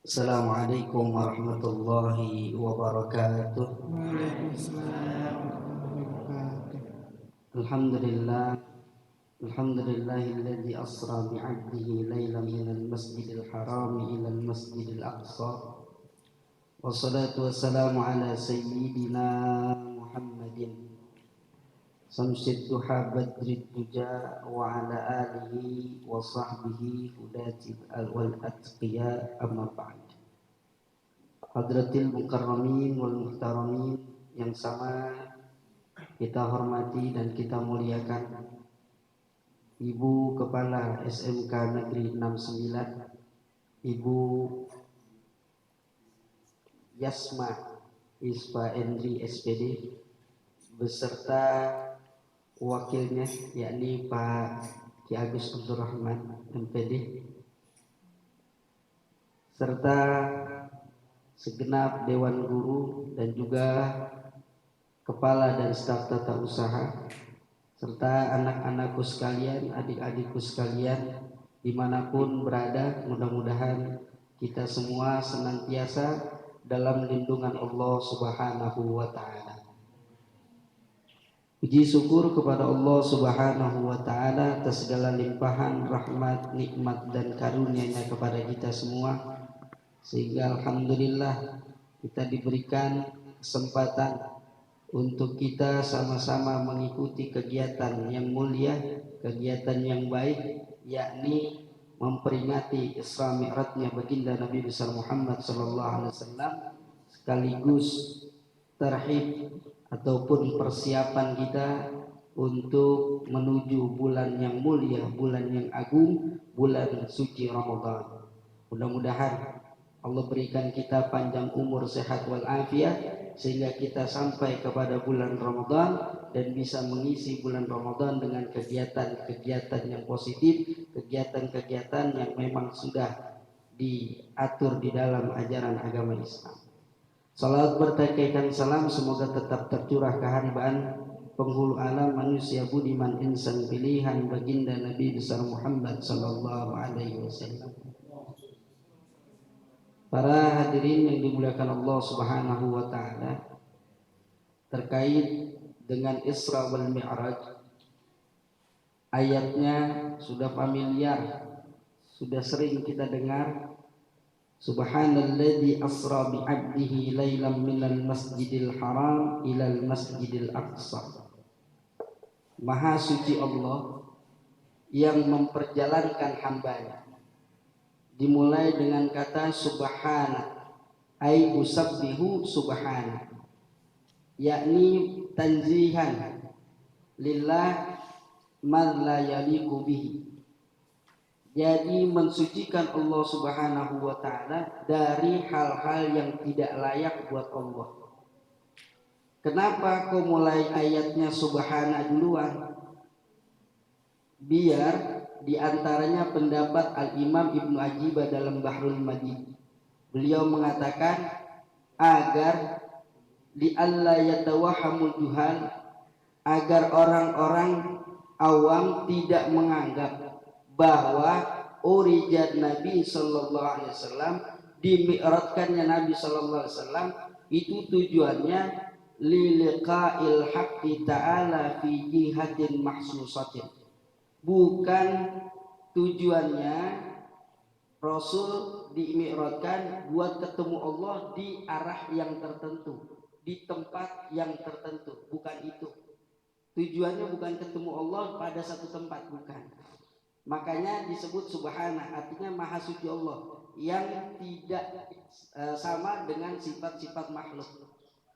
Assalamualaikum warahmatullahi wabarakatuh. Waalaikumsalam warahmatullahi wabarakatuh. Alhamdulillah, alhamdulillahilladzi asra bi'abdihi lailan minal masjidil harami ilal masjidil aqsa. Wassalatu wassalamu ala sayyidina Muhammadin samsid duha badrid duja wa ala alihi wa sahbihi hudati wal atqiya amma ba'd. Hadratil mukarramin wal muhtaramin yang sama kita hormati dan kita muliakan Ibu Kepala SMK Negeri 69, Ibu Yasma Isfa Endri SPD beserta wakilnya yakni Pak Ki Agus Abdurrahman MPD serta segenap Dewan Guru dan juga Kepala dan Staf Tata Usaha serta anak-anakku sekalian, adik-adikku sekalian dimanapun berada, mudah-mudahan kita semua senantiasa dalam lindungan Allah Subhanahu wa Ta'ala. Puji syukur kepada Allah Subhanahu wa Ta'ala atas segala limpahan rahmat, nikmat dan karunia-Nya kepada kita semua, sehingga alhamdulillah kita diberikan kesempatan untuk kita sama-sama mengikuti kegiatan yang mulia, kegiatan yang baik, yakni memperingati Isra Mi'rajnya baginda Nabi besar Muhammad sallallahu alaihi wasallam, sekaligus terhib ataupun persiapan kita untuk menuju bulan yang mulia, bulan yang agung, bulan suci Ramadan. Mudah-mudahan Allah berikan kita panjang umur, sehat wal afiat, sehingga kita sampai kepada bulan Ramadan dan bisa mengisi bulan Ramadan dengan kegiatan-kegiatan yang positif, kegiatan-kegiatan yang memang sudah diatur di dalam ajaran agama Islam. Salat bertekaikan salam semoga tetap tercurah keharibaan penghulu alam manusia budiman insan pilihan baginda Nabi besar Muhammad sallallahu alaihi wasallam. Para hadirin yang dimuliakan Allah Subhanahu wa Ta'ala, terkait dengan Isra wal Mi'raj, ayatnya sudah familiar, sudah sering kita dengar. Subhanalladzi asra bi 'abdihi lailan minal masjidil haram ilal masjidil aqsa. Maha suci Allah yang memperjalankan hambanya. Dimulai dengan kata subhana, ai usabbihu subhana, yakni tanzihan lillah man la yaliqu bihi. Jadi mensucikan Allah Subhanahu wa Ta'ala dari hal-hal yang tidak layak buat Allah. Kenapa kok mulai ayatnya subhana duluan? Biar diantaranya pendapat Al-Imam Ibnu Ajibah dalam Bahrul Madid. Beliau mengatakan agar li'alla yatawahhamul juhal, agar orang-orang awam tidak menganggap bahwa urijat Nabi sallallahu alaihi wasallam, dimi'rajkannya Nabi sallallahu alaihi wasallam itu tujuannya liliqa'il haqqi ta'ala fi jihatin mahsusatin. Bukan tujuannya Rasul dimi'rajkan buat ketemu Allah di arah yang tertentu, di tempat yang tertentu, bukan itu. Tujuannya bukan ketemu Allah pada satu tempat, bukan. Makanya disebut subhana, artinya maha suci Allah yang tidak sama dengan sifat-sifat makhluk.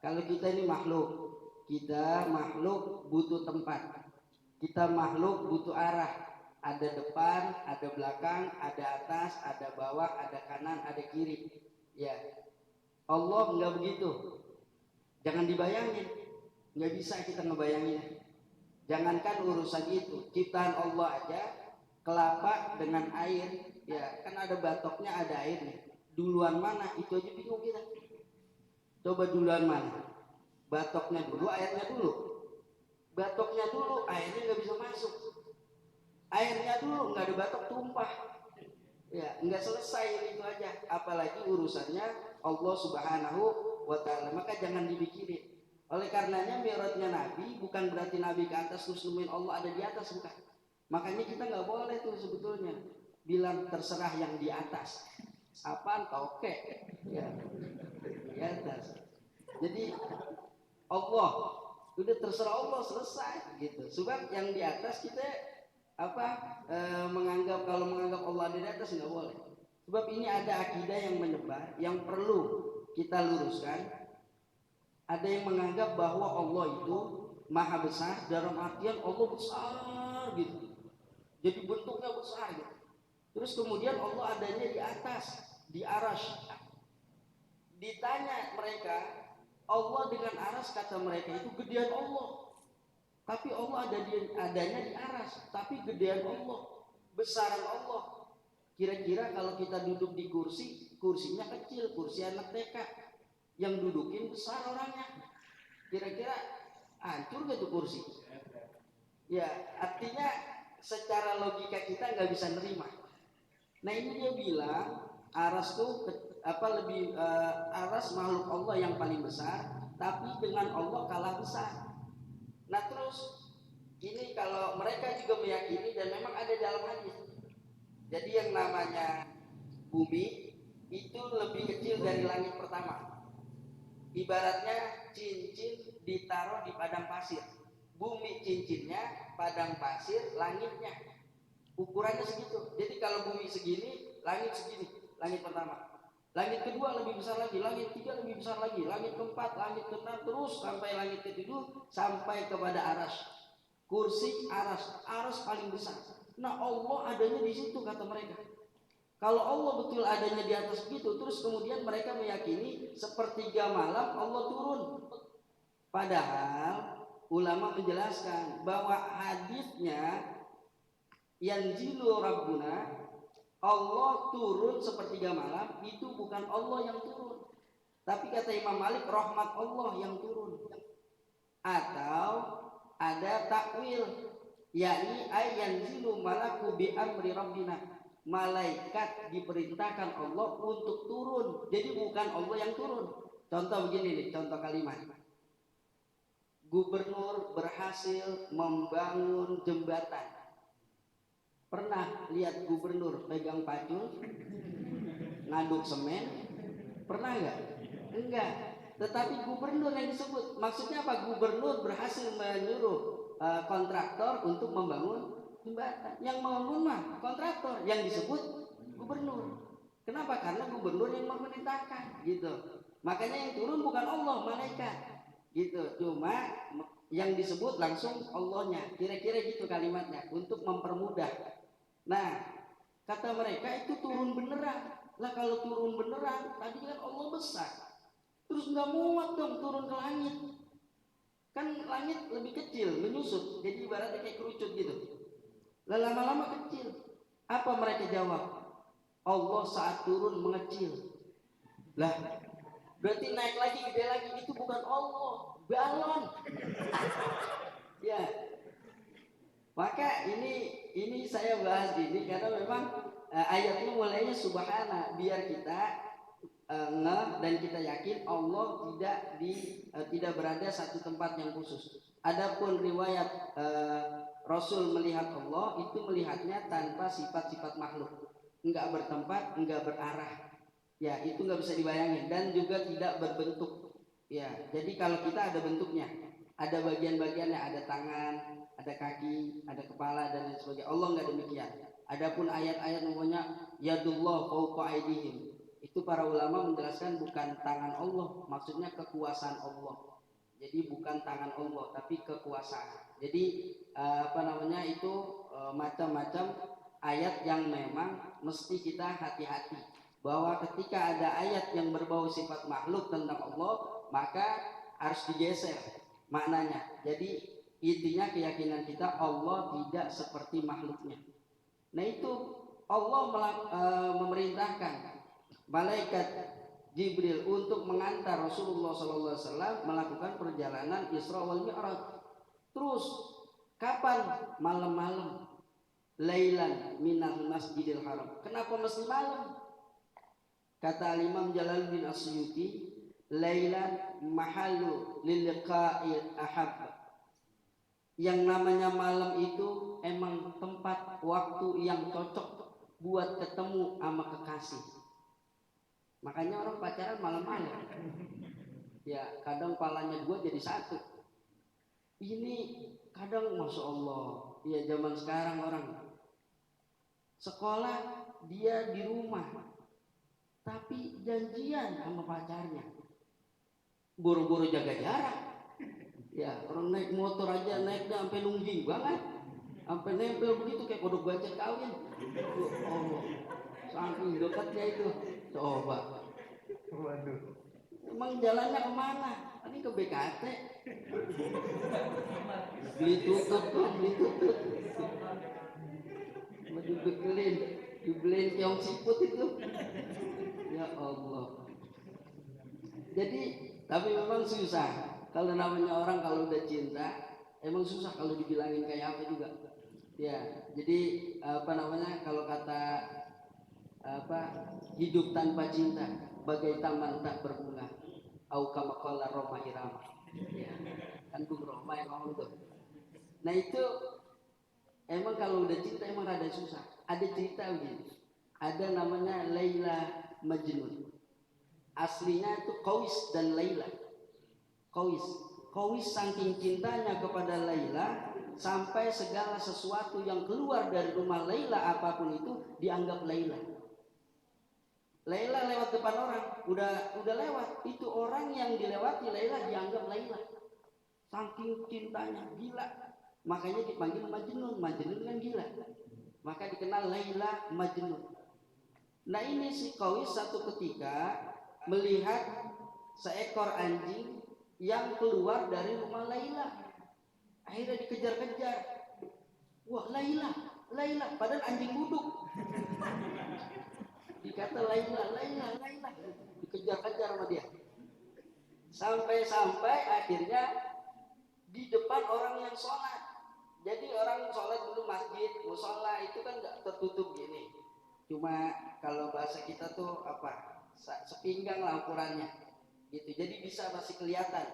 Kalau kita ini makhluk, kita makhluk butuh tempat, kita makhluk butuh arah. Ada depan, ada belakang, ada atas, ada bawah, ada kanan, ada kiri. Ya, Allah enggak begitu. Jangan dibayangin, nggak bisa kita ngebayangin. Jangankan urusan itu, ciptaan Allah aja, kelapa dengan air, ya kan ada batoknya, ada airnya. Duluan mana? Itu aja bingung kita. Coba duluan mana? Batoknya dulu, airnya dulu. Batoknya dulu, airnya nggak bisa masuk. Airnya dulu, nggak ada batok, tumpah. Ya, nggak selesai itu aja, apalagi urusannya Allah Subhanahu wa taala. Maka jangan dipikirin. Oleh karenanya mi'rajnya Nabi bukan berarti Nabi ke atas terus nemuin Allah ada di atas, bukan. Makanya kita nggak boleh tuh sebetulnya bilang terserah yang di atas. Apaan toke? Ya, di atas. Jadi Allah udah terserah Allah, selesai gitu. Sebab yang di atas kita apa menganggap, kalau menganggap Allah di atas nggak boleh. Sebab ini ada akidah yang menyebar yang perlu kita luruskan. Ada yang menganggap bahwa Allah itu maha besar dalam artian Allah besar gitu. Jadi bentuknya besar gitu. Terus kemudian Allah adanya di atas, di arasy. Ditanya mereka, Allah dengan aras, kata mereka itu gedean Allah. Tapi Allah adanya di aras, tapi gedean Allah, besaran Allah. Kira-kira kalau kita duduk di kursi, kursinya kecil, kursi anak TK. Yang dudukin besar orangnya. Kira-kira hancur gak tuh kursi? Ya, artinya secara logika kita nggak bisa nerima. Nah ini dia bilang aras tuh lebih aras makhluk Allah yang paling besar, tapi dengan Allah kalah besar. Nah terus ini kalau mereka juga meyakini dan memang ada dalam hadis. Jadi yang namanya bumi itu lebih kecil dari langit pertama. Ibaratnya cincin ditaruh di padang pasir. Bumi cincinnya, padang pasir langitnya. Ukurannya segitu. Jadi kalau bumi segini, langit segini, langit pertama. Langit kedua lebih besar lagi, langit ketiga lebih besar lagi, langit keempat, langit keenam, terus sampai langit ketujuh, sampai kepada aras. Kursi aras, aras paling besar. Nah Allah adanya di situ, kata mereka. Kalau Allah betul adanya di atas itu, terus kemudian mereka meyakini sepertiga malam Allah turun. Padahal ulama menjelaskan bahwa hadisnya yanzilu rabbuna, Allah turun sepertiga malam, itu bukan Allah yang turun. Tapi kata Imam Malik, rahmat Allah yang turun. Atau ada takwil, yakni yanzilu malaku bi amri rabbina, malaikat diperintahkan Allah untuk turun, jadi bukan Allah yang turun. Contoh begini nih, contoh kalimat. Gubernur berhasil membangun jembatan. Pernah lihat gubernur pegang pacul ngaduk semen? Pernah nggak? Enggak. Tetapi gubernur yang disebut, maksudnya apa? Gubernur berhasil menyuruh kontraktor untuk membangun jembatan. Yang membangun mah kontraktor, yang disebut gubernur. Kenapa? Karena gubernur yang memerintahkan, gitu. Makanya yang turun bukan Allah, malaikat, gitu. Cuma yang disebut langsung Allahnya. Kira-kira gitu kalimatnya untuk mempermudah. Nah, kata mereka itu turun beneran. Lah kalau turun beneran, tadi kan Allah besar. Terus nggak muat dong turun ke langit. Kan langit lebih kecil, menyusut. Jadi ibaratnya kayak kerucut gitu. Lah lama-lama kecil. Apa mereka jawab? Allah saat turun mengecil. Lah, berarti naik lagi, gede lagi. Itu bukan Allah, balon. Ya, maka ini saya bahas ini karena memang ayat ini mulainya subhana, biar kita dan kita yakin Allah tidak berada satu tempat yang khusus. Adapun riwayat Rasul melihat Allah itu melihatnya tanpa sifat-sifat makhluk, enggak bertempat, enggak berarah. Ya, itu enggak bisa dibayangin dan juga tidak berbentuk. Ya, jadi kalau kita ada bentuknya, ada bagian-bagiannya, ada tangan, ada kaki, ada kepala dan lain sebagainya. Allah enggak demikian. Adapun ayat-ayat namanya yadullah fawqa aydihim, itu para ulama menjelaskan bukan tangan Allah, maksudnya kekuasaan Allah. Jadi bukan tangan Allah tapi kekuasaan. Jadi itu macam-macam ayat yang memang mesti kita hati-hati bahwa ketika ada ayat yang berbau sifat makhluk tentang Allah, maka harus digeser maknanya. Jadi intinya keyakinan kita Allah tidak seperti makhluknya. Nah itu Allah memerintahkan malaikat Jibril untuk mengantar Rasulullah SAW melakukan perjalanan Isra wal Mi'raj. Terus kapan? Malam-malam. lailan minal masjidil haram. Kenapa mesti malam? Kata Imam Jalaluddin Asyuti, lailan mahallu liliqa'il ahab. Yang namanya malam itu emang tempat waktu yang cocok buat ketemu sama kekasih. Makanya orang pacaran malam-malam. Ya kadang palanya dua jadi satu. Ini kadang Masya Allah, ya zaman sekarang orang sekolah dia di rumah, tapi janjian sama pacarnya, buru-buru jaga jarak. Ya orang naik motor aja naiknya sampai nungging banget, sampai nempel begitu kayak kodok bacet kawin. Oh, saking dekatnya itu. Coba. Waduh. Emang jalannya kemana? Ini ke BKT. Beli tutut tuh, beli tutut. Dibeliin keong siput itu. Ya Allah. Jadi, tapi memang susah. Kalau namanya orang kalau udah cinta, emang susah kalau dibilangin kayak apa juga. Ya, jadi apa namanya kalau kata apa hidup tanpa cinta bagai taman tak berbunga. Au kama qala Roma Irama. Ya, kan Bung Roma yang ngomong tuh. Nah itu emang kalau udah cinta emang rada susah. Ada cerita begini. Ada namanya Laila Majnun. Aslinya itu Qawis dan Laila. Qawis saking cintanya kepada Laila sampai segala sesuatu yang keluar dari rumah Laila apapun itu dianggap Laila. Laila lewat depan orang, udah lewat. Itu orang yang dilewati Laila dianggap Laila. Saking cintanya, gila. Makanya dipanggil Majnun. Majnun kan gila. Maka dikenal Laila Majnun. Nah ini si Qawis satu ketika melihat seekor anjing yang keluar dari rumah Laila. Akhirnya dikejar-kejar. Wah Laila. Padahal anjing duduk. Dikata Laila. Dikejar-kejar sama dia. Sampai akhirnya di depan orang yang sholat. Jadi orang sholat dulu masjid, musola itu kan nggak tertutup gini. Cuma kalau bahasa kita tuh apa? Sepinggang lah ukurannya. Gitu. Jadi bisa masih kelihatan.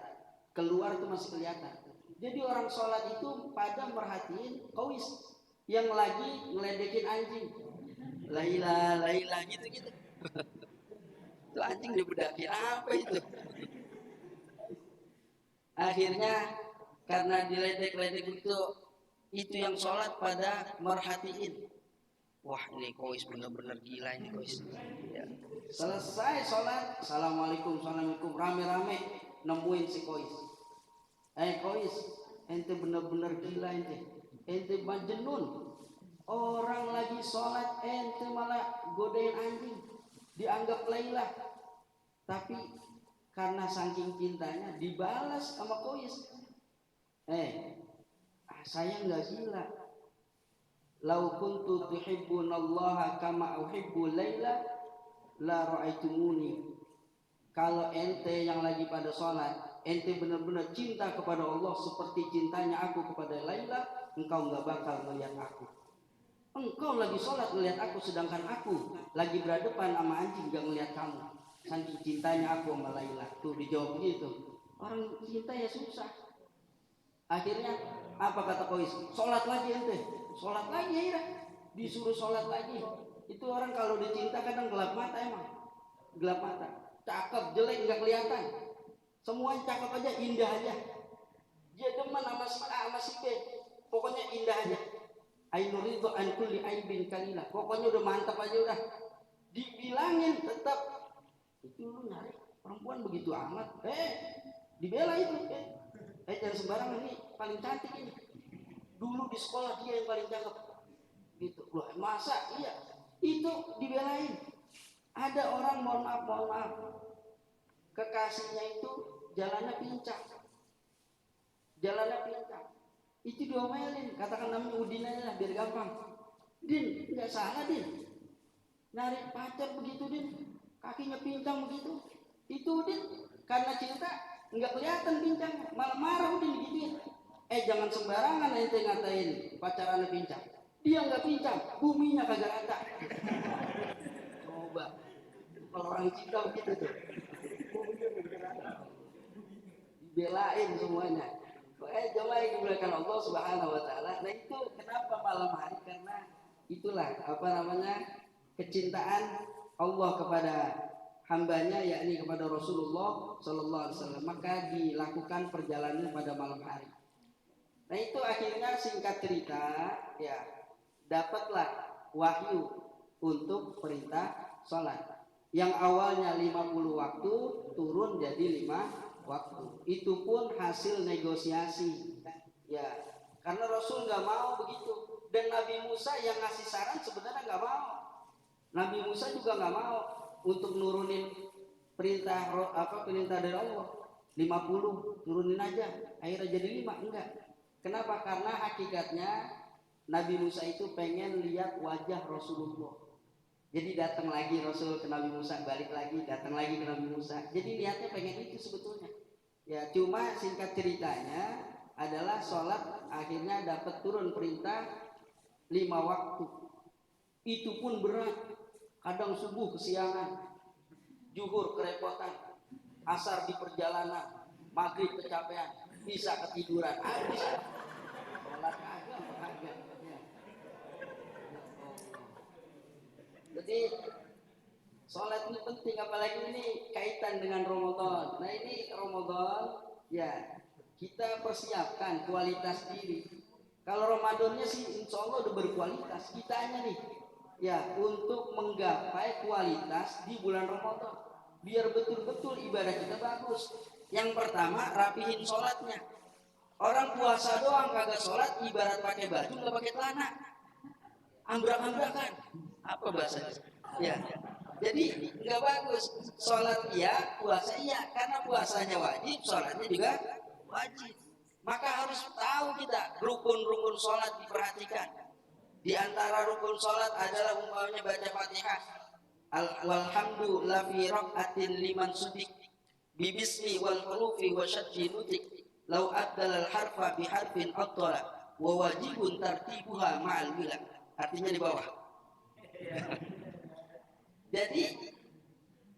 Keluar itu masih kelihatan. Jadi orang sholat itu pada merhatiin Qawis yang lagi ngeledekin anjing. Laila gitu. Itu anjing dibedakin apa itu? Akhirnya karena diledek-ledek itu yang sholat pada merhatiin. Wah ini Qawis bener-bener gila ini Qawis. Ya. Selesai sholat, assalamualaikum, rame-rame nemuin si Qawis. Qawis, ente bener-bener gila ente majnun. Orang lagi sholat ente malah godain anjing, dianggap Laila. Tapi karena saking cintanya dibalas sama Qawis. Saya nggak gila. Lau kuntu tuhibbunallaha kama uhibbu Laila la ra'aitumuni. Kalau ente yang lagi pada sholat, ente benar-benar cinta kepada Allah seperti cintanya aku kepada Laila, engkau nggak bakal melihat aku. Engkau lagi sholat melihat aku, sedangkan aku lagi berhadapan sama anjing gak melihat kamu. Saking cintanya aku sama Laila. Tuh dijawab begitu. Orang cinta ya susah. Akhirnya apa kata Qawis? Sholat lagi ente. Sholat lagi ya. Disuruh sholat lagi. Itu orang kalau dicinta kadang gelap mata emang. Gelap mata. Cakep, jelek gak kelihatan. Semuanya cakep aja, indah aja. Dia demen sama si A sama si B. Pokoknya indah aja. Ainuridu an kulli aibin kalila. Pokoknya udah mantap aja udah. Dibilangin tetap itu lu nyari perempuan begitu amat. Dibela itu. Jangan sembarangan nih, paling cantik ini. Dulu di sekolah dia yang paling cakep. Gitu. Loh, masa iya? Itu dibelain. Ada orang mohon maaf. Kekasihnya itu jalannya pincang. Itu diomelin, katakan namanya Udin aja lah biar gampang. Din, nggak salah Din. Narik pacar begitu Din, kakinya pincang begitu. Itu Udin karena cinta nggak kelihatan pincangnya, malah marah Udin digituin. Jangan sembarangan ente ngatain pacarannya pincang. Dia nggak pincang, buminya kagak rata. Coba kalau orang cinta begitu tuh, dibelain semuanya. Coba yang dimuliakan Allah Subhanahu Wa Taala. Nah itu kenapa malam hari? Karena itulah apa namanya, kecintaan Allah kepada hambanya, yakni kepada Rasulullah Sallallahu Alaihi Wasallam. Maka dilakukan perjalanan pada malam hari. Nah itu akhirnya singkat cerita ya, dapatlah wahyu untuk perintah sholat. Yang awalnya 50 waktu turun jadi 5 waktu. Itu pun hasil negosiasi. Ya, karena Rasul nggak mau begitu. Dan Nabi Musa yang ngasih saran sebenarnya nggak mau. Nabi Musa juga nggak mau untuk nurunin perintah dari Allah. 50 turunin aja, akhirnya jadi 5, enggak. Kenapa? Karena hakikatnya Nabi Musa itu pengen lihat wajah Rasulullah. Jadi datang lagi Rasul ke Nabi Musa, balik lagi, datang lagi ke Nabi Musa. Jadi niatnya pengen itu sebetulnya. Ya cuma singkat ceritanya adalah sholat akhirnya dapat turun perintah 5 waktu. Itu pun berat. Kadang subuh kesiangan, zuhur kerepotan, asar di perjalanan, maghrib kecapean, bisa ketiduran, bisa. Sholat kagak. Jadi sholat ini penting, apalagi ini kaitan dengan Ramadan. Nah ini Ramadan ya, kita persiapkan kualitas diri. Kalau Ramadannya sih insya Allah udah berkualitas, kitanya nih ya untuk menggapai kualitas di bulan Ramadan biar betul-betul ibadah kita bagus. Yang pertama, rapihin sholatnya. Orang puasa doang kagak sholat, ibarat pakai baju nggak pakai celana, ambrak-ambrakan, apa bahasanya ya. Jadi nggak bagus. Sholat iya, puasa iya, karena puasanya wajib, sholatnya juga wajib. Maka harus tahu kita rukun-rukun sholat diperhatikan. Di antara rukun sholat adalah umpamanya baca Fatihah. Walhamdulillah fi raqatin liman sudik bibismi wal hurufi wa syaddi nutik law addal al harfa bi harfin attala wa wajibun tartibuha ma'al bila. Artinya di bawah. Jadi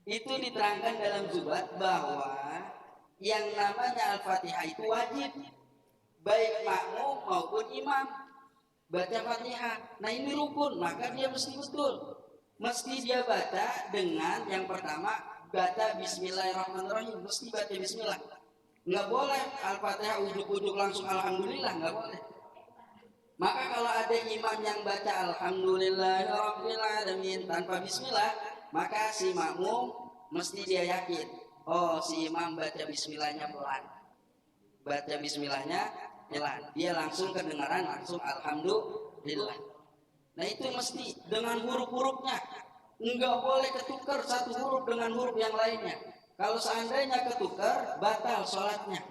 itu diterangkan dalam Zubat bahwa yang namanya Al-Fatihah itu wajib, baik makmum maupun imam baca Fatihah. Nah ini rukun, maka dia mesti betul. Mesti dia baca dengan yang pertama baca Bismillahirrahmanirrahim, mesti baca Bismillah. Nggak boleh Al-Fatihah ujuk-ujuk langsung Alhamdulillah, nggak boleh. Maka kalau ada imam yang baca Alhamdulillahirabbil alamin tanpa Bismillah, maka si makmum mesti dia yakin, oh si imam baca Bismillahnya pelan, baca Bismillahnya pelan, dia langsung kedengaran langsung Alhamdulillah. Nah itu mesti dengan huruf-hurufnya, nggak boleh ketukar satu huruf dengan huruf yang lainnya. Kalau seandainya ketukar, batal sholatnya.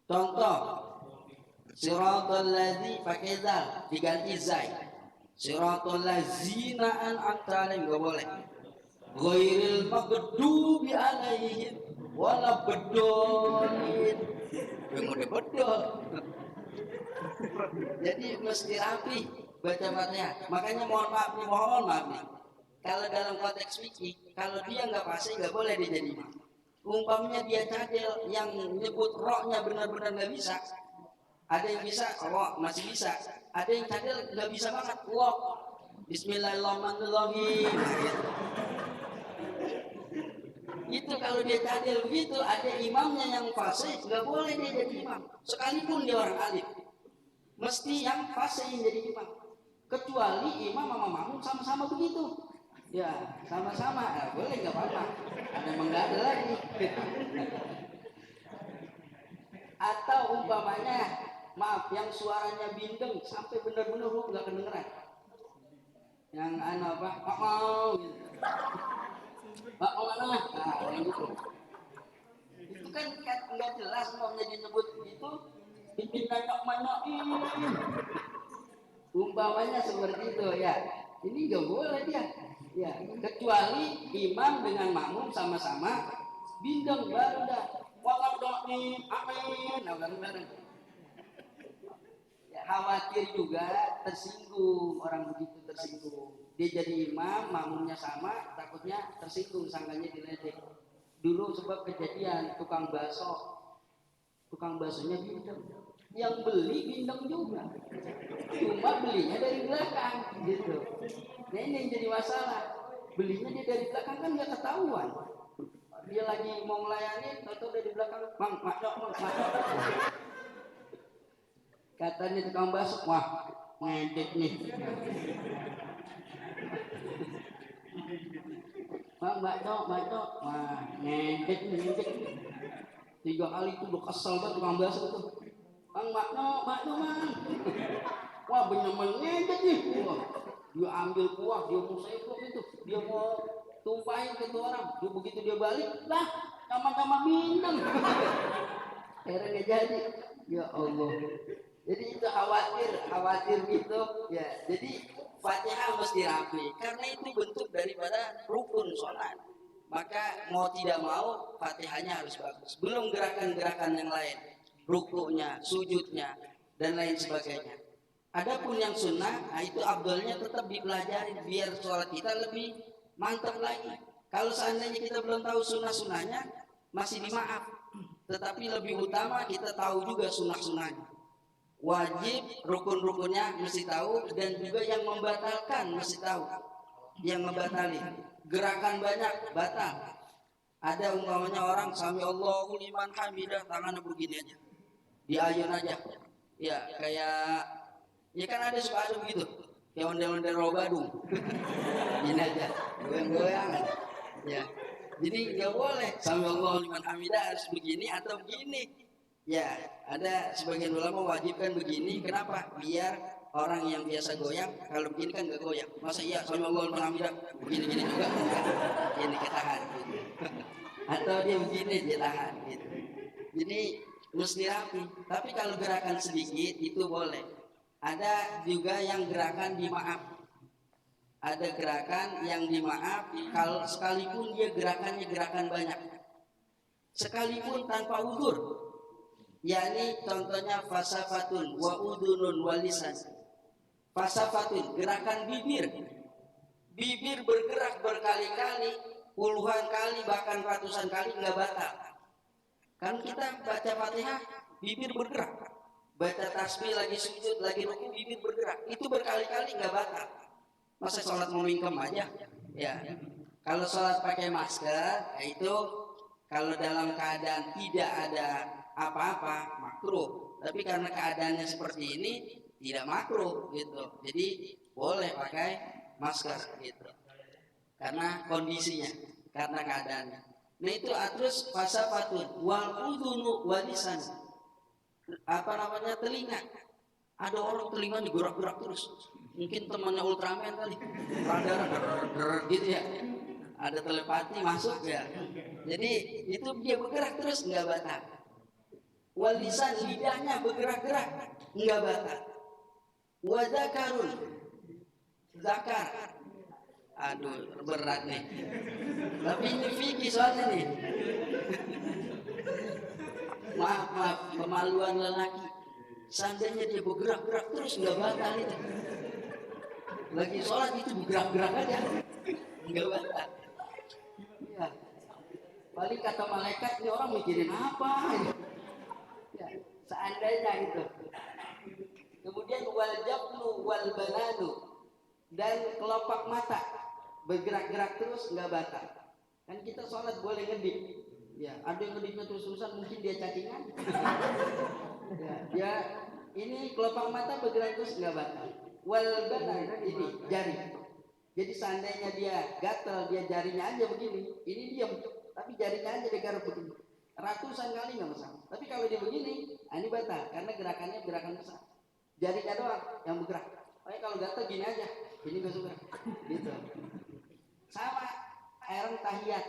Contoh, siratal ladzi pakai zal diganti zai, siratal ladzina an'amta alaihim nggak boleh, ghairil maghdubi alaihim wala bedolin, udah bedol. Jadi mesti rapi baca Fatihah. Makanya mohon maaf nih, kalau dalam konteks fikih, kalau dia nggak fasih nggak boleh dia jadi imam. Umpamanya dia cadel yang nyebut rohnya benar-benar nggak bisa. Ada yang bisa, roh masih bisa. Ada yang cadel nggak bisa banget, roh Bismillahirrahmanirrahim. Itu kalau dia cadel begitu, ada imamnya yang fasih nggak boleh dia jadi imam. Sekalipun dia orang alim, mesti yang fasih yang jadi imam. Kecuali imam sama makmum sama-sama begitu. Ya, sama-sama. Ya, boleh nggak apa-apa. Ada nggak ada lagi. Atau umpamanya, maaf, yang suaranya bindeng sampai benar-benar nggak kedengeran. Yang apa? Gitu. Mana? Nah, yang gitu. Itu kan nggak jelas maunya disebut itu. Bikin nanyok-manyokin. Umpamanya seperti itu ya. Ini nggak boleh dia. Ya, kecuali imam dengan makmum sama-sama bindeng baru dah. Walau doain, amin. Nah, bareng. Ya, khawatir juga tersinggung, orang begitu tersinggung. Dia jadi imam, makmumnya sama, takutnya tersinggung, sangkanya diledek. Dulu sebab kejadian tukang baksonya bindeng, yang beli bindeng juga, cuma belinya dari belakang gitu. Nah ini yang jadi masalah, belinya dia dari belakang kan nggak ketahuan. Dia lagi mau ngelayanin, atau dari belakang, mang, makdok. Katanya tukang bakso, wah, ngedek nih. Mang, makdok, wah, ngedek nih. 3 kali itu udah kesel banget tukang bakso itu. Mang, makdok, mang. Wah, bener-bener ngedek nih. Wah, dia ambil kuah, dia mau sefok itu, dia mau tumpahin ke tuh orang. Dia begitu dia balik, lah, sama-sama bintang. Akhirnya nggak jadi. Ya Allah. Jadi itu khawatir gitu. Ya, jadi Fatihah mesti rapi karena itu bentuk daripada rukun sholat. Maka mau tidak mau Fatihahnya harus bagus. Belum gerakan-gerakan yang lain, rukunya, sujudnya, dan lain sebagainya. Adapun yang sunnah, nah itu abdulnya tetap dipelajari biar sholat kita lebih mantap lagi. Kalau seandainya kita belum tahu sunnah-sunnahnya, masih dimaaf. Tetapi lebih utama kita tahu juga sunnah-sunnahnya. Wajib rukun-rukunnya mesti tahu, dan juga yang membatalkan mesti tahu. Yang membatalin gerakan banyak batal. Ada umpamanya orang sami Allahu liman hamidah, tangannya begini aja, diayun aja. Ya kayak ya kan ada suka ada begitu, kayak ondel-ondel Rogadung. Ini aja goyang-goyang. Ya. Jadi nggak boleh sami Allahu liman hamidah harus begini atau begini. Ya, ada sebagian ulama wajibkan begini. Kenapa? Biar orang yang biasa goyang, kalau begini kan nggak goyang. Masa iya, sama Allah alhamdulillah, begini-gini juga enggak. Ini ketahan. Gitu. Atau dia begini, dia tahan. Gitu. Jadi mesti rapi. Tapi kalau gerakan sedikit itu boleh. Ada juga yang gerakan dimaaf. Ada gerakan yang dimaaf kalau sekalipun dia gerakannya gerakan banyak. Sekalipun tanpa udur. yakni contohnya fasafatun wa udunun walisan. Fasafatun gerakan bibir bergerak berkali-kali, puluhan kali bahkan ratusan kali nggak batal. Kan kita baca Fatihah bibir bergerak, baca tasbih lagi sujud lagi ruku bibir bergerak, itu berkali-kali nggak batal. Masa sholat mau mingkem aja ya. Kalau sholat pakai masker itu kalau dalam keadaan tidak ada apa-apa makruh, tapi karena keadaannya seperti ini tidak makruh gitu, jadi boleh pakai masker gitu karena kondisinya, karena keadaannya. Nah itu terus fasafatun wal udunu walisan, telinga. Ada orang telinga digerak-gerak terus, mungkin temannya Ultraman kali, radar gitu ya, ada telepati masuk ya, jadi itu dia bergerak terus nggak batal. Walisan lidahnya bergerak-gerak nggak batal. Wadakarun zakar, aduh berat nih, tapi ini fikih soalnya nih. Maaf kemaluan lelaki, seandainya dia bergerak-gerak terus nggak batal itu. Lagi sholat itu bergerak-gerak aja nggak batal. Ya, paling kata malaikat ini orang mikirin apa? Ya, seandainya itu. Kemudian wal jabnu wal bananu, dan kelopak mata bergerak-gerak terus nggak batal. Kan kita sholat boleh ngedip. Ya, ada yang ngedipnya terus-terusan mungkin dia cacingan. Ya, ini kelopak mata bergerak terus nggak batal. Wal banan ini jari. Jadi seandainya dia gatal, dia jarinya aja begini, ini diam, tapi jarinya aja digaruk begini. Ratusan kali nggak masalah. Tapi kalau dia begini, ini batal karena gerakannya gerakan besar. Jarinya doang yang bergerak. Makanya kalau gatal gini aja, ini gak suka. Gitu. Sama air tahiyat.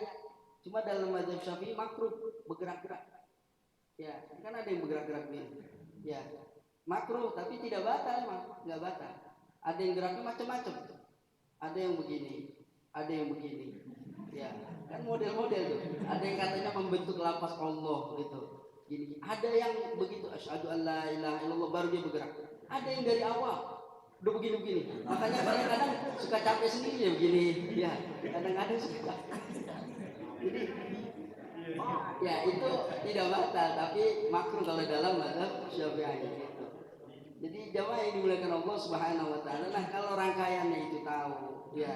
Cuma dalam mazhab Syafi'i makruh bergerak-gerak. Ya, kan ada yang bergerak-gerak gini. Ya, makruh tapi tidak batal emang, nggak batal. Ada yang geraknya macam-macam. Ada yang begini, ada yang begini. Ya, kan model-model tuh. Ada yang katanya membentuk lafaz Allah gitu. Gini. Ada yang begitu asyhadu an la ilaha illallah baru dia bergerak. Ada yang dari awal udah begini-begini. Makanya kadang-kadang suka capek sendiri ya begini. Ya, kadang-kadang suka. Jadi ya itu tidak batal, tapi makruh kalau dalam mazhab Syafi'i gitu. Jadi jamaah yang dimuliakan Allah Subhanahu wa taala. Nah, kalau rangkaiannya itu tahu, ya.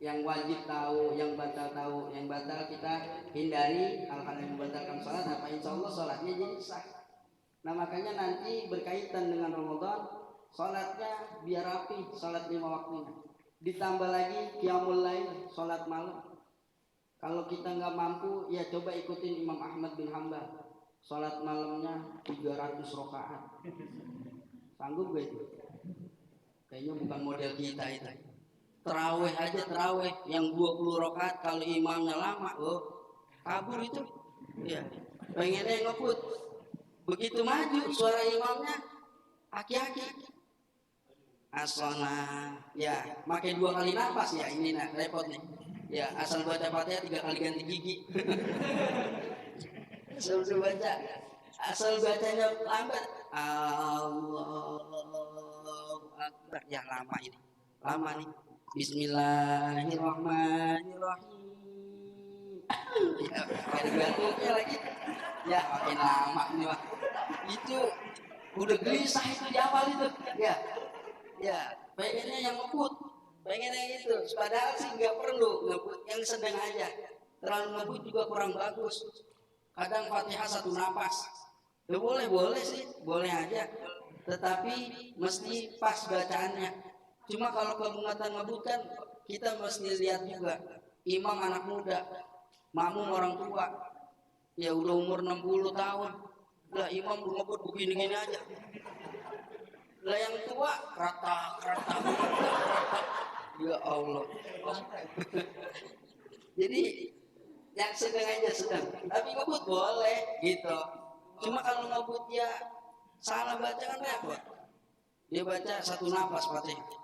Yang wajib tahu, yang batal tahu, yang batal kita hindari hal-hal yang membatalkan sholat. Apa insya Allah sholatnya jadi sah. Nah makanya nanti berkaitan dengan Ramadan, sholatnya biar rapi, sholat 5 waktunya. Ditambah lagi qiyamul lail, sholat malam. Kalau kita nggak mampu, ya coba ikutin Imam Ahmad bin Hambal. Sholat malamnya 300 rakaat. Sanggup gak itu? Kayaknya bukan model kita itu. Terawih aja terawih yang 20 rakaat kalau imamnya lama, kabur itu. Ya, pengennya ngebut. Begitu maju suara imamnya aki-aki. Asana, ya, makai 2 kali nafas ya ini nah repot nih. Ya, asal baca Fatihah 3 kali ganti gigi. Sebelum baca, asal bacanya lambat. Allahu Akbar. Ya lama ini. Lama nih. Bismillahirrahmanirrahim. Ya, ada gantungnya lagi. Ya, makin lama nih, Pak. Itu udah gelisah itu di awal itu. Ya. Ya, pengennya yang ngebut. Pengennya itu. Padahal sih nggak perlu ngebut, yang sedang aja. Terlalu ngebut juga kurang bagus. Kadang Fatihah 1 napas. Ya boleh sih, boleh aja. Tetapi mesti pas bacaannya. Cuma kalau kebungatan ngebut kan kita mesti lihat juga. Imam anak muda, makmum orang tua. Ya udah umur 60 tahun. Lah imam ngebut begini-gini aja. Lah yang tua rata. Ya Allah. Jadi yang sedang aja sedang. Tapi ngebut boleh gitu. Cuma kalau ngebut ya salah baca kan repot. Dia baca 1 nafas Fatihah.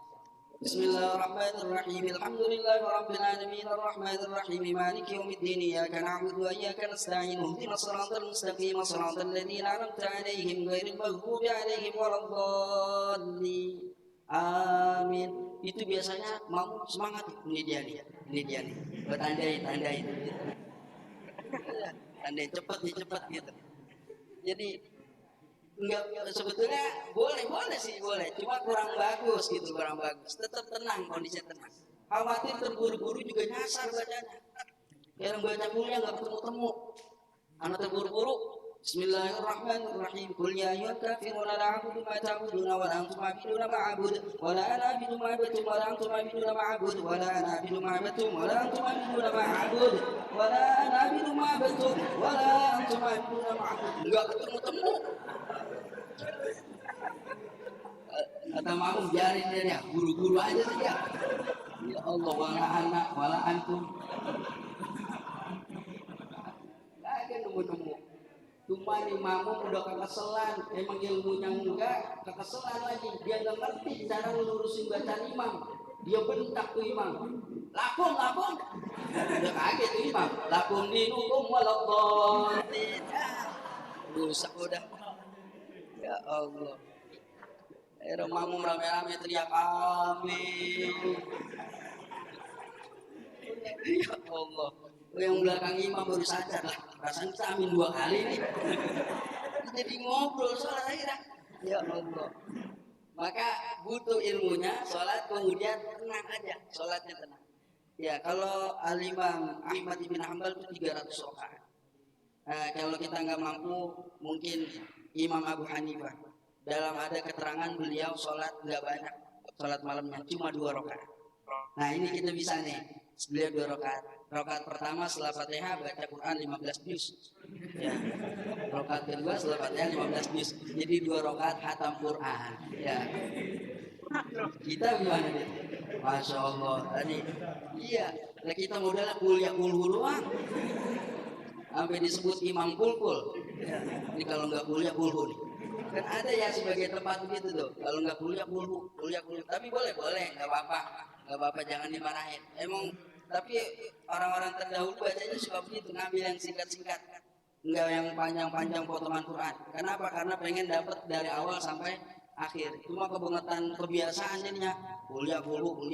Bismillahirrahmanirrahim. Alhamdulillahirabbil alamin arrahmanir rahim maliki yaumiddin iyyaka na'budu wa iyyaka nasta'in ihdinas siratal mustaqim siratal ladzina an'amta 'alaihim ghairil maghdubi 'alaihim waladdallin. Amin. Itu biasanya mau semangat ini dia nih. Tandain. Tandain cepat gitu. Jadi enggak, sebetulnya boleh sih boleh, cuma kurang bagus. Tetap tenang, kondisi tenang. Khawatir terburu-buru juga nyasar bacanya. Yang baca kuliah nggak ketemu. Anak terburu-buru. Bismillahirrahmanirrahim. Qul ya ayyuhal kafirun la a'budu ma ta'buduna wa la antum 'abiduna ma a'budu wa la ana 'abidu ma 'abadtum wa la antum 'abiduna ma a'budu wa la ana 'abidu ma 'abadtum wa la antum 'abiduna ma a'budu wa la ana 'abidu ma 'abadtum wa la antum 'abiduna ma a'budu. Enggak ketemu. Kata makmum biarin dia, guru-guru aja saja. Ya Allah, wala anak, wala antum. Gak ada nemu-nemu. Cuma nih makmum udah kekeselan, emang ilmunya enggak, kekeselan lagi. Dia nggak ngerti cara ngelurusin bacaan imam. Dia bentak tuh imam. Lakun. Udah kaget tuh imam. Lakun dinukum waladdallin. Rusak udah. Ya Allah. Makmum rame-rame teriak amin. Ya Allah. Yang belakang imam baru sadar lah. Rasanya kita amin 2 kali nih. Jadi ngobrol soal akhirnya. Ya Allah. Maka butuh ilmunya, sholat kemudian tenang aja, sholatnya tenang. Ya kalau Al-Imam Ahmad bin Hambal itu 300 rakaat. Kalau kita nggak mampu, mungkin Imam Abu Hanifah. Dalam ada keterangan beliau sholat nggak banyak, sholat malamnya cuma 2 rakaat. Nah ini kita bisa nih, beliau 2 rakaat. Rakaat pertama setelah Fatihah baca Quran 15 juz. Ya. Rakaat kedua setelah Fatihah 15 juz. Jadi 2 rakaat khatam Quran. Ya. Kita gimana nih? Masya Allah. Tadi, iya. Nah kita modalnya kuliah kulhu doang. Sampai disebut imam kulkul. Ya. Ini kalau nggak kuliah kulhu nih. Kan ada ya sebagai tempat begitu tuh. Kalau nggak kuliah kulhu. Tapi boleh, nggak apa-apa, jangan dimarahin. Emang, tapi orang-orang terdahulu bacanya suka begitu, ngambil yang singkat-singkat, nggak yang panjang-panjang potongan Quran. Kenapa? Karena pengen dapat dari awal sampai akhir. Cuma kebiasaan jadinya kuliah dulu,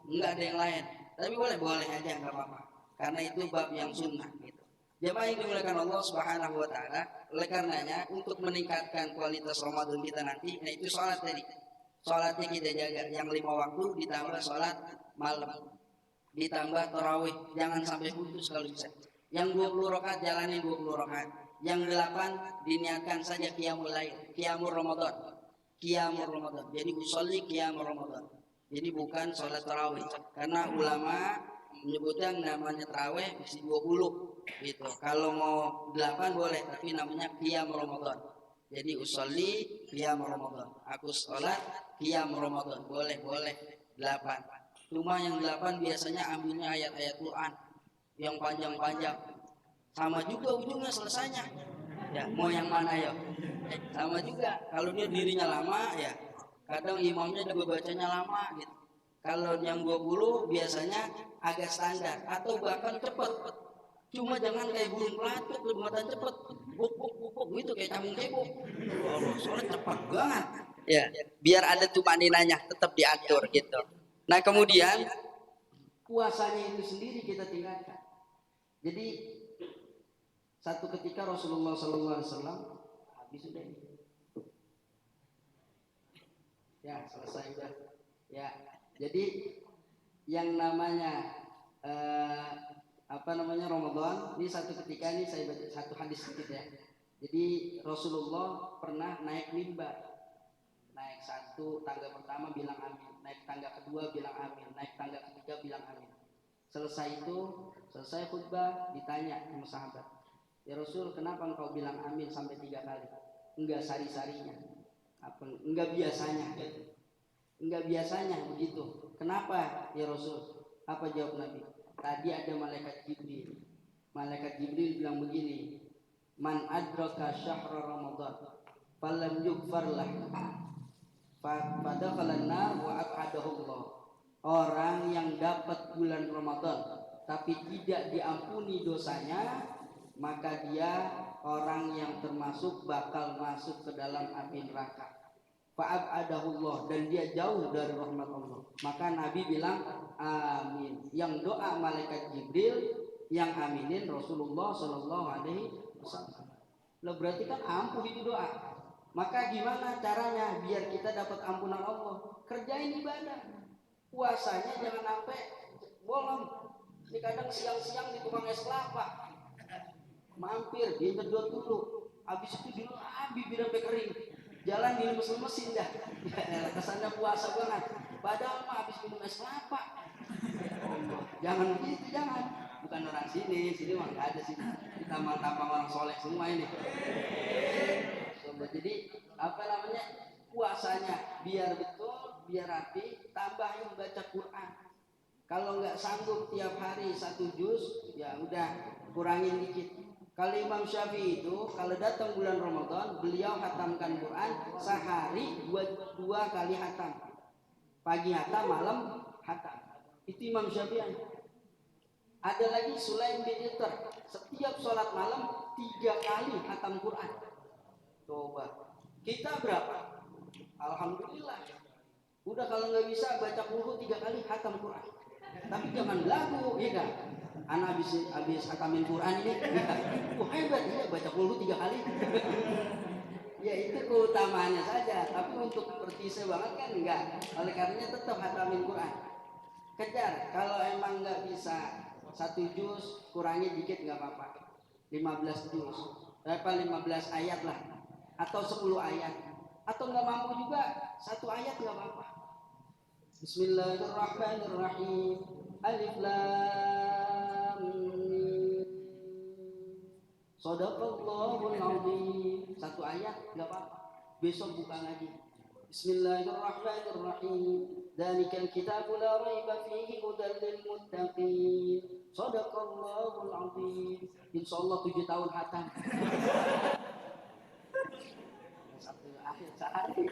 nggak ada yang lain. Tapi boleh aja, nggak apa-apa. Karena itu bab yang sunnah gitu. Jemaah yang dimuliakan Allah Subhanahu wa taala, oleh karenanya untuk meningkatkan kualitas Ramadan kita nanti, nah itu sholat tadi. Sholatnya kita jaga, yang 5 waktu ditambah sholat malam, ditambah tarawih, jangan sampai putus kalau bisa. Yang 20 rakaat jalanin 20 rakaat. Yang 8 diniatkan saja qiyamul lail, qiyamul Ramadan. Qiyamul Ramadan. Jadi usolli qiyamul Ramadan. Jadi bukan sholat tarawih. Karena ulama menyebutkan namanya tarawih mesti 20 gitu. Kalau mau 8 boleh, tapi namanya qiyamul Ramadan. Jadi usolli qiyamul Ramadan. Aku sholat qiyamul Ramadan. Boleh 8. Cuma yang 8 biasanya ambilnya ayat-ayat Quran yang panjang-panjang. Sama juga ujungnya selesainya. Ya, mau yang mana ya? Sama juga. Kalau dia dirinya lama ya, kadang imamnya juga bacanya lama gitu. Kalau yang 20 biasanya agak standar atau bahkan cepat. Cuma jangan kayak burung pelacak muatan cepet. Buk gitu kayak camung kebo. Soalnya cepat banget. Ya, biar ada tumaninanya tetap diatur gitu. Nah, kemudian puasanya itu sendiri kita tingkatkan. Jadi satu ketika Rasulullah SAW habis sudah ini. Ya, selesai sudah. Ya, jadi yang namanya Ramadan ini satu ketika ini saya baca satu hadis sedikit ya. Jadi Rasulullah pernah naik mimbar. Naik satu tangga pertama bilang amin, naik tangga kedua bilang amin, naik tangga ketiga bilang amin. Selesai khutbah ditanya sama sahabat, ya Rasul, kenapa engkau bilang amin sampai 3 kali? Enggak sari-sarinya, enggak biasanya gitu. Enggak biasanya begitu. Kenapa ya Rasul? Apa jawab Nabi? Tadi ada malaikat Jibril. Malaikat Jibril bilang begini, man adraka syahra Ramadan falam yughfar lahu fadakhalan nar wa ab'adahullah. Orang yang dapat bulan Ramadan tapi tidak diampuni dosanya, maka dia orang yang termasuk bakal masuk ke dalam api neraka. Fa'ab'adahullah, dan dia jauh dari rahmat Allah. Maka Nabi bilang amin. Yang doa malaikat Jibril, yang aminin Rasulullah Shallallahu Alaihi Wasallam. Lah berarti kan ampuh itu doa. Maka gimana caranya biar kita dapat ampunan Allah? Kerjain ibadah. Puasanya jangan sampai bolong. Ini kadang siang-siang di tukang es kelapa, mampir dijedot dulu, habis itu dulu bibir sampai kering, jalan dilemes-lemesin dah. Kesannya puasa banget, padahal mah habis minum es kelapa. Jangan begitu, jangan. Bukan orang sini mah nggak ada sih. Kita tampang orang soleh semua ini. Jadi puasanya biar betul, biar rapi, tambahin baca Quran. Kalau nggak sanggup tiap hari 1 juz, ya udah kurangin dikit. Kalau Imam Syafi'i itu kalau datang bulan Ramadan, beliau hatamkan Quran sehari 2 kali hatam. Pagi hatam, malam hatam. Itu Imam Syafi'i. Ada lagi Sulaim bin Iter, setiap sholat malam 3 kali hatam Quran. Coba kita berapa? Alhamdulillah. Udah kalau nggak bisa baca qul 3 kali hatam Quran. Tapi jangan belagu, ya kan? Anak habis hatamin Quran ini, hebat ya baca qul 3 kali. Ya itu keutamaannya saja. Tapi untuk bertise banget kan enggak. Oleh karenanya tetap hatamin Quran. Kejar. Kalau emang nggak bisa 1 juz, kurangi dikit nggak apa-apa. 15 juz. 15 ayat lah. Atau 10 ayat. Atau nggak mampu juga 1 ayat nggak apa-apa. Bismillahirrahmanirrahim. Alif Lam Mim. Shadaqallahul Azim. 1 ayat nggak apa-apa. Besok buka lagi. Bismillahirrahmanirrahim. Dzalikal kitabu la raiba fihi hudal lil muttaqin. Shadaqallahul Azim. Insyaallah 7 tahun hatam. Akhir sehari.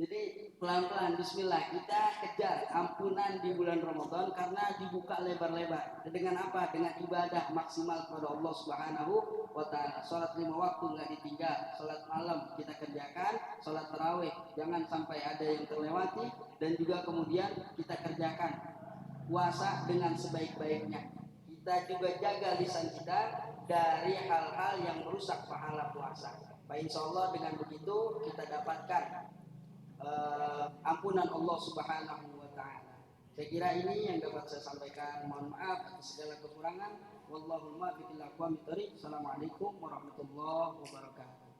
Jadi pelan-pelan bismillah kita kejar ampunan di bulan Ramadan karena dibuka lebar-lebar. Dengan apa? Dengan ibadah maksimal kepada Allah Subhanahu wa ta'ala. Salat 5 waktu nggak ditinggal, salat malam kita kerjakan, salat tarawih jangan sampai ada yang terlewati, dan juga kemudian kita kerjakan puasa dengan sebaik-baiknya. Kita juga jaga lisan kita dari hal-hal yang merusak pahala puasa. Insya Allah dengan begitu kita dapatkan ampunan Allah Subhanahu wa Ta'ala. Saya kira ini yang dapat saya sampaikan. Mohon maaf atas segala kekurangan. Wallahul muwaffiq ila aqwamit thoriq. Assalamualaikum warahmatullahi wabarakatuh.